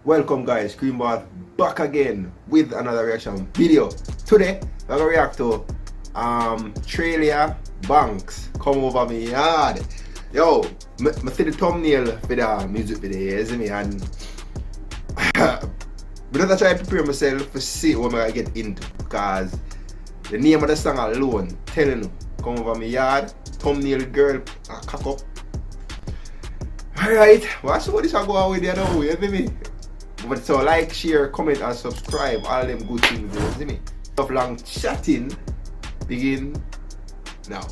Welcome guys, Screenbath back again with another reaction video. Today we're gonna react to Trillary Banks come over me yard. Yo, I see the thumbnail for the music video, you see me, and but I try to prepare myself to see what I get into, because the name of the song alone telling you come over me yard, thumbnail girl cock up. Alright, watch what this will go on with the other way, you see me? But so like, share, comment and subscribe, all them good things, you see me? Enough long chatting, begin now.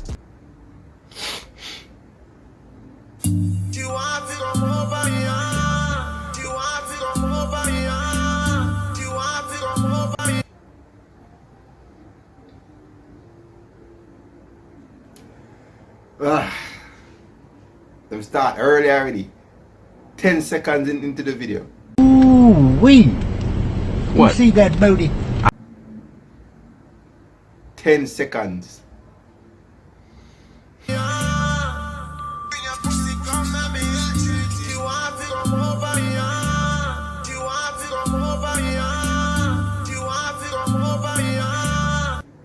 Them start early already. 10 seconds into the video. Ooh wee! What? You see that booty? 10 seconds.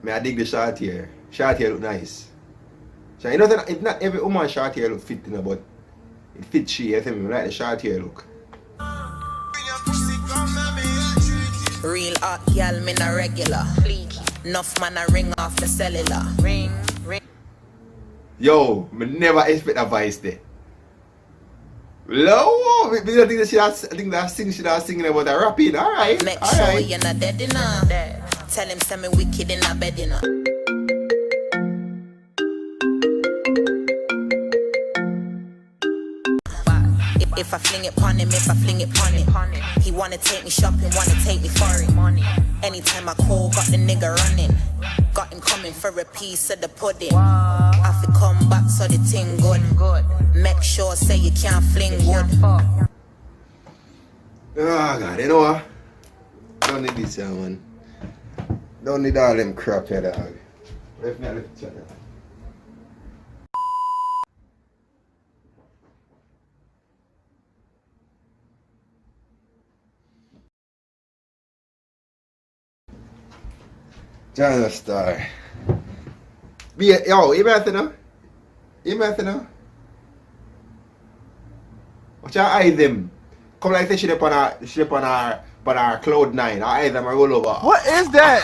I dig the short hair. Short hair look nice. So you know that it's not every woman short hair look fit, you know, but it fits she, you see me? I like the short hair look. Real hot y'all, me na regular. Enough man a ring off the cellular. Ring. Yo, me never expect a voice there. Low, I think that she was singing about the rapping. Alright. Make sure you're not dead enough. Tell him send me wicked in a bed enough. If I fling it pon him, if I fling it pon him. He wanna take me shopping, wanna take me foreign. Anytime I call, got the nigga running. Got him coming for a piece of the pudding. I fi come back so the thing good. Make sure say you can't fling wood. Oh God, you know what? Don't need this here, man. Don't need all them crap here, dog. Left me a left chat. John Star. Yo, you better know? You better know? Watch your eyes them. Come like say she up on her cloud 9. Her eyes them are roll over. What is that?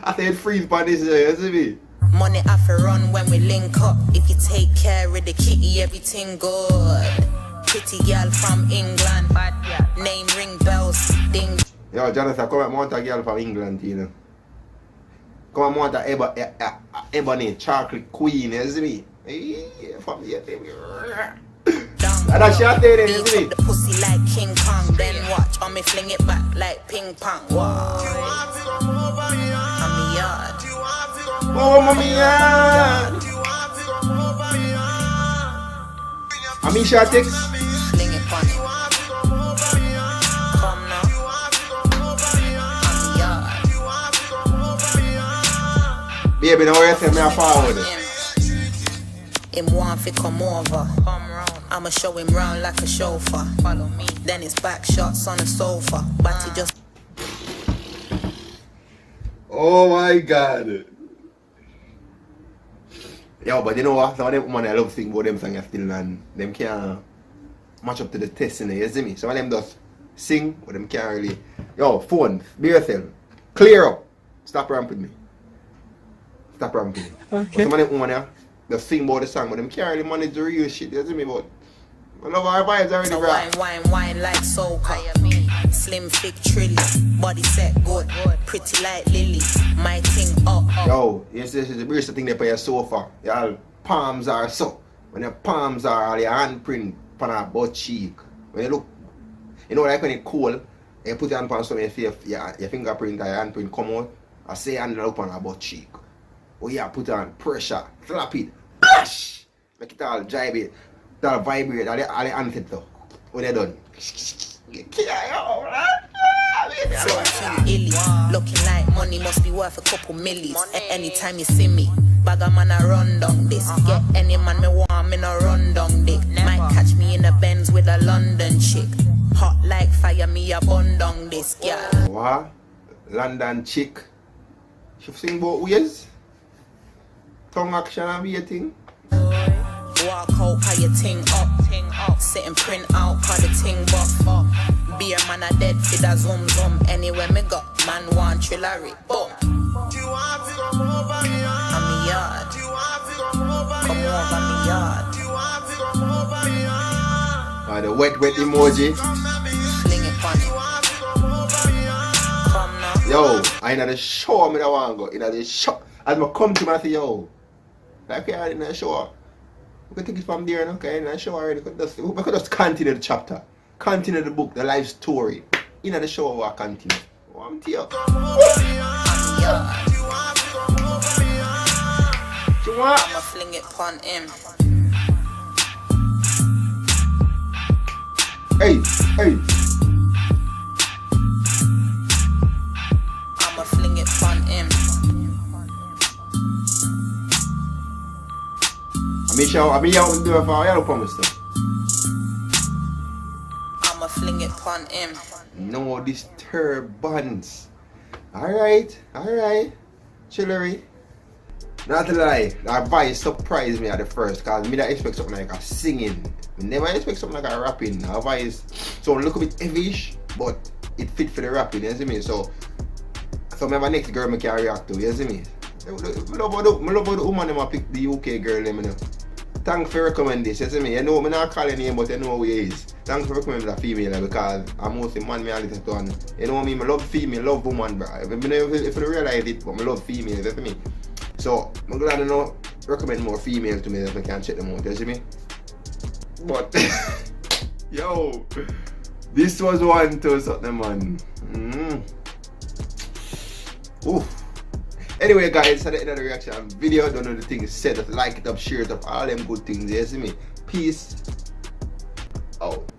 I said freeze on this, you see me? Money have to run when we link up. If you take care of the kitty, everything good. Pretty girl from England, name ring bells, ding. Yo, Jonathan, come and want a girl from England, you know. Come and want a ebony chocolate queen, you see me? Yeah, from here, baby. And that's your thing, you see me? The pussy like King Kong, then watch on me fling it back like ping pong. Wow. I'm a yard. Oh, mommy, yeah. Amisha text. Fling it on it. Come now. I'm a yard. Baby, now you tell me how forward. Him want fi come over. I'ma show him round like a chauffeur. Follow me. Then it's back shots on the sofa. But he just. Oh my God. Yo, but you know what? Some of them women I love sing about them songs still, and them can't match up to the test, you see me? Some of them just sing, but them can't really. Yo, phone, be yourself. Clear up. Stop ramping me. Stop ramping me. Okay. But some of them women just sing about the song, but them can't really manage the real shit, you see me? But I love our vibes already, So bro. wine like soca. Slim, thick, trilly. Body set good. Pretty like Lily. My thing up. Yo, this is the biggest thing they pay your sofa. Your palms are so. When your palms are all your handprint on your butt cheek. When you look, you know, like when it's cold, you put your hand on something, your fingerprint or your handprint come out, I say hand up on your butt cheek. Oh yeah, put on pressure, slap it, bash! Make it all jibe it, all vibrate, all the handset though. When you're done. Flow illy. Looking like money must be worth a couple millies. Anytime you see me, bag a man a run down this. Get any man me want me no run down dick. Might catch me in a Benz with a London chick. Hot like fire, me a bun down this girl. What? London chick. She sing both ways. Tongue action and be a thing. Walk out, how you ting up, sit and print out, how the ting buff. Beer man a dead for the zoom zoom. Anywhere me go, man want Trillary. Boom. I'm me yard. Come over me yard. The wet emoji. Fling it on it. Come now. Yo, I in the show, me that want go. In the show. As I come to me, I say, yo. Like we are in the show. We can take it from there, okay? In the show already. We could just continue the chapter. Continue the book, the life story. In the show, we continue. Oh, I'm here. I'ma fling it pon him. Hey. I'ma fling it pon him. I'm here to do it for you, promise them. I'ma fling it pon him. No disturbance. Alright. Trillary. Not to lie, that voice surprised me at the first, cause me not expect something like a singing. I never expect something like a rapping. Her voice so look a bit heavyish, but it fit for the rapping, you see me? So maybe next girl me can react to, you see me? I love how the woman them pick the UK girl them, you know. Thanks for recommending this, you see me? You know, I'm not calling name, but you know who he is. Thanks for recommending that female, because I'm mostly man me a listen to, and you know me, I love female, love woman, bro. If you realize it, but I love females, you see me? So, I'm glad to know, recommend more females to me if I can check them out, you see me? But, yo, this was one to something, man. Oof. Anyway, guys, that's the end of the reaction video. Don't know the things said, just like it up, share it up, all them good things, you see me? Peace out.